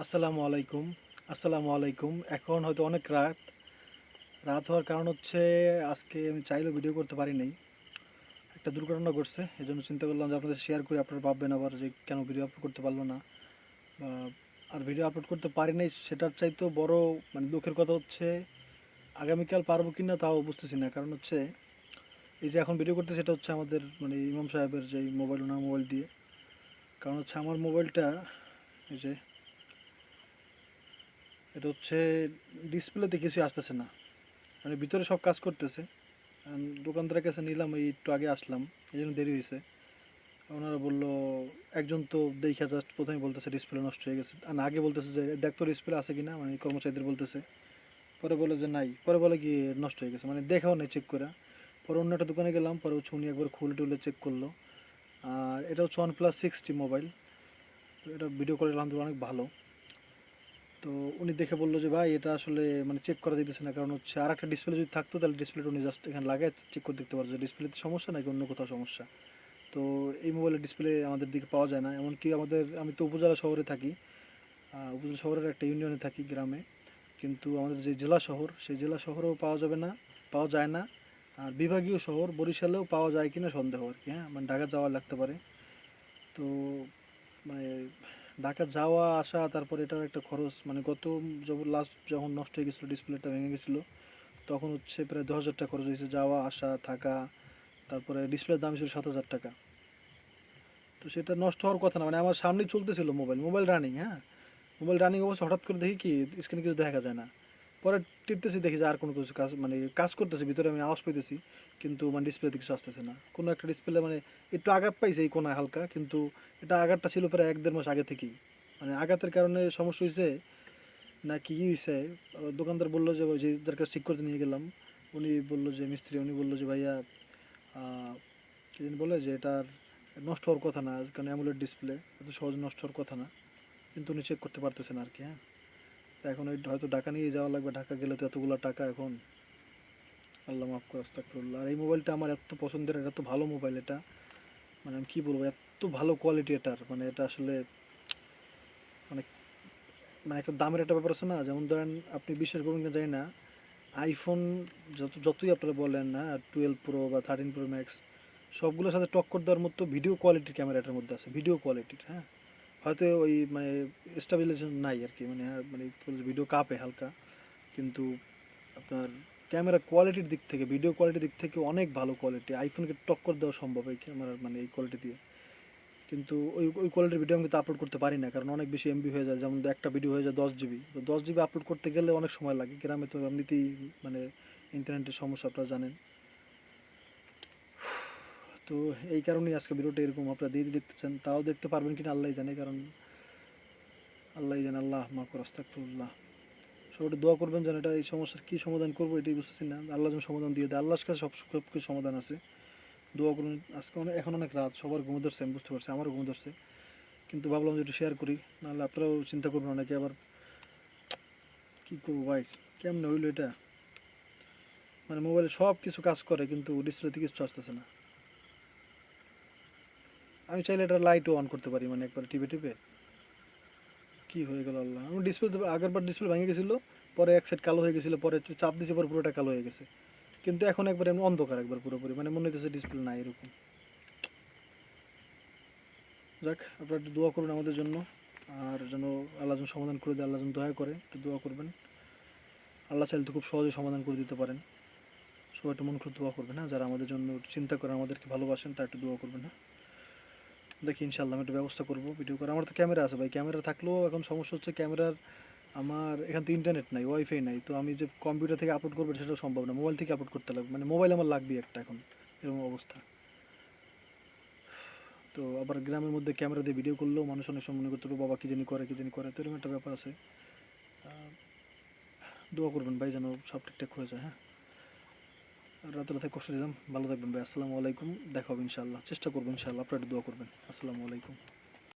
আসসালামু আলাইকুম। আসসালামু আলাইকুম। এখন হয়তো অনেক রাত। রাত হওয়ার কারণ হচ্ছে আজকে আমি চাইলেও ভিডিও করতে পারি নাই। একটা দুর্ঘটনা ঘটছে। এজন্য চিন্তা করলাম যে আপনাদের শেয়ার করে আপনারা ভাববেন আবার যে কেন ভিডিও আপলোড করতে পারলো না বা আর ভিডিও আপলোড করতে পারি নাই সেটার চাইতেও বড় দুঃখের কথা হচ্ছে আগামীকাল পারবো কিনা তাও বুঝতেছি না। কারণ হচ্ছে এই যে এখন ভিডিও করতে সেটা হচ্ছে আমাদের ইমাম সাহেবের যে মোবাইল ওনার মোবাইল দিয়ে। কারণ হচ্ছে আমার মোবাইলটা এই যে এটা হচ্ছে ডিসপ্লেতে কিছুই আসতেছে না। ভিতরে সব কাজ করতেছে। দোকানদারের কাছে নিলাম, এই একটু আগে আসলাম, এই জন্য দেরি হয়েছে। ওনারা বললো, একজন তো দেখা জাস্ট প্রথমে বলতেছে ডিসপ্লে নষ্ট হয়ে গেছে, আর আগে বলতেছে যে দেখ তো ডিসপ্লে আছে কিনা, কর্মচারীদের বলতেছে। পরে বলে যে নাই, পরে বলে কি নষ্ট হয়ে গেছে, দেখাও নেই চেক করে। পরে অন্য একটা দোকানে গেলাম, পরে হচ্ছে উনি একবার খুলে টুলে চেক করলো। আর এটা হচ্ছে OnePlus 6T মোবাইল। তো এটা ভিডিও করে আলহামদুলিল্লাহ অনেক ভালো। তো উনি দেখে বললো যে ভাই এটা আসলে চেক করা যেতেছে না, কারণ হচ্ছে আর একটা ডিসপ্লে যদি থাকতো তাহলে ডিসপ্লেটা উনি জাস্ট এখানে লাগায় চেক করে দেখতে পারতো যে ডিসপ্লেতে সমস্যা নাকি অন্য কোথাও সমস্যা। তো এই মোবাইলের ডিসপ্লে আমাদের দিকে পাওয়া যায় না, এমনকি আমি তো উপজেলা শহরে থাকি, উপজেলা শহরের একটা ইউনিয়নে থাকি, গ্রামে। কিন্তু আমাদের যে জেলা শহর, সেই জেলা শহরেও পাওয়া যাবে না, পাওয়া যায় না। আর বিভাগীয় শহর বরিশালেও পাওয়া যায় কিনা সন্দেহ আর কি। হ্যাঁ, ঢাকা যাওয়া লাগতে পারে। তো মানে ঢাকা যাওয়া আসা, তারপরে এটার একটা খরচ, গত লাস্ট যখন নষ্ট হয়ে গেছিলো, ডিসপ্লেটা ভেঙে গেছিলো, তখন হচ্ছে প্রায় 10,000 টাকা খরচ হয়েছে, যাওয়া আসা থাকা। তারপরে ডিসপ্লের দাম ছিল 7,000 টাকা। তো সেটা নষ্ট হওয়ার কথা না, আমার সামনেই চলতেছিল মোবাইল, মোবাইল রানিং। হ্যাঁ, মোবাইল রানিং অবস্থা হঠাৎ করে দেখি কি স্ক্রিনে কিছু দেখা যায় না। পরে টিপতেছি, দেখি যে আর কোনো কিছু কাজ কাজ করতেছে ভিতরে, আমি আওয়াজ পাইতেছি, কিন্তু ডিসপ্লেতে কিছু আসতেছে না। কোনো একটা ডিসপ্লে একটু আঘাত পাইছে এই কোনায় হালকা, কিন্তু এটা আঘাতটা ছিল প্রায় 1-1.5 মাস আগে থেকেই। আঘাতের কারণে সমস্যা হয়েছে না কি হয়েছে। দোকানদার বললো যে ওই যে যার কাছে ঠিক করতে নিয়ে গেলাম, উনি বললো যে মিস্ত্রি, উনি বললো যে ভাইয়া কি জানি বলে যে এটার নষ্ট হওয়ার কথা না, কারণ অ্যামোলেড ডিসপ্লে এত সহজে নষ্ট হওয়ার কথা না। কিন্তু উনি চেক করতে পারতেছেন আর কি। হ্যাঁ, তো এখন ওই হয়তো ঢাকা নিয়ে যাওয়া লাগবে, ঢাকা গেলে তো এতগুলো টাকা এখন। আল্লাহ মাফ করে, আস্তাগফিরুল্লাহ। আর এই মোবাইলটা আমার এত পছন্দের, এত ভালো মোবাইল এটা, আমি কি বলবো, এত ভালো কোয়ালিটি এটার, এটা আসলে মানে একটা দামের একটা ব্যাপার আছে না। যেমন ধরেন, আপনি বিশ্বাস করুন কিনা জানি না, আইফোন যতই আপনারা বলেন না, 12 প্রো বা 13 প্রো ম্যাক্স, সবগুলোর সাথে টক্কর দেওয়ার মতো ভিডিও কোয়ালিটির ক্যামেরা এটার মধ্যে আছে, ভিডিও কোয়ালিটির। হ্যাঁ, হয়তো ওই স্টেবিলাইজেশন নাই আর কি, ভিডিও কাঁপে হালকা, কিন্তু আপনার ক্যামেরা কোয়ালিটির দিক থেকে, ভিডিও কোয়ালিটির দিক থেকে অনেক ভালো কোয়ালিটি, আইফোনকে টক্কর দেওয়া সম্ভব এই ক্যামেরার এই কোয়ালিটি দিয়ে। কিন্তু ওই ওই কোয়ালিটির ভিডিও আমি কিন্তু আপলোড করতে পারি না, কারণ অনেক বেশি এমবি হয়ে যায়। যেমন একটা ভিডিও হয়ে যায় 10 জিবি, তো 10 জিবি আপলোড করতে গেলে অনেক সময় লাগে। গ্রামে তো এমনিতেই মানে ইন্টারনেটের সমস্যা আপনারা জানেন। তো এই কারণেই আজকে ভিডিওটা এরকম আপনারা দিয়ে দেখতেছেন, তাও দেখতে পারবেন কিনা আল্লাহ জানে, কারণ আল্লাহ জানে। আল্লাহ মাফ করুন, আস্তাগফিরুল্লাহ। সবাই দোয়া করবেন যেন এটা, এই সমস্যার কী সমাধান করবো এটাই বুঝতেছি না। আল্লাহ যেন সমাধান দিয়ে দেয়, আল্লাহর কাছে সব কিছু সমাধান আছে। দোয়া করুন। আজকে এখন অনেক রাত, সবার ঘুম ধরছে, আমি বুঝতে পারছি, আমারও ঘুম ধরছে, কিন্তু ভাবলাম যে একটু শেয়ার করি, নাহলে আপনারাও চিন্তা করবেন অনেকে আবার কী করবো ভাই, কেমনে হইলো এটা। মোবাইলে সব কিছু কাজ করে, কিন্তু ডিসপ্লেতে কিছু আসতেছে না। আমি চাইলে এটা লাইটও অন করতে পারি, একবার টিপে টিপে। কী হয়ে গেল আল্লাহ, আমার ডিসপ্লে আগেরবার ডিসপ্লে ভেঙে গেছিলো, পরে এক সাইড কালো হয়ে গেছিলো, পরে চাপ দিয়েছে, পরে পুরোটা কালো হয়ে গেছে। কিন্তু এখন একবার এমন অন্ধকার, একবার পুরোপুরি, মনে হইতেছে ডিসপ্লে নাই এরকম। যাক, আপনারা একটু দোয়া করুন আমাদের জন্য, আর যেন আল্লাহ যেন সমাধান করে দেয়, আল্লাহ যেন দয়া করে, একটু দোয়া করবেন। আল্লাহ চাইলে তো খুব সহজে সমাধান করে দিতে পারেন। সবাই একটু মন খুলে দোয়া করবেন। হ্যাঁ, যারা আমাদের জন্য চিন্তা করেন, আমাদেরকে ভালোবাসেন, তারা একটু দোয়া করবেন। হ্যাঁ, দেখি ইনশাল্লাহ আমি একটু ব্যবস্থা করবো ভিডিও করার। আমার তো ক্যামেরা আছে ভাই, ক্যামেরা থাকলেও এখন সমস্যা হচ্ছে ক্যামেরার, আমার এখান তো ইন্টারনেট নাই, ওয়াইফাই নাই, তো আমি যে কম্পিউটার থেকে আপলোড করবো সেটাও সম্ভব না, মোবাইল থেকে আপলোড করতে লাগবে, মোবাইল আমার লাগবেই একটা এখন, এরকম অবস্থা। তো আবার গ্রামের মধ্যে ক্যামেরা দিয়ে ভিডিও করলেও মানুষ অনেক সময় মনে করতে পারবে বাবা কী জানি করে, কী জানি করে, তো এরকম একটা ব্যাপার আছে। দোয়া করবেন ভাই যেন সব ঠিকঠাক হয়ে যায়। হ্যাঁ, রাতে রাতে কষ্ট দিলাম, ভালো থাকবেন ভাই। আসসালামু আলাইকুম, দেখা হবে ইনশাআল্লাহ, চেষ্টা করবো ইনশাআল্লাহ, আপনারা একটু দোয়া করবেন। আসসালামু আলাইকুম।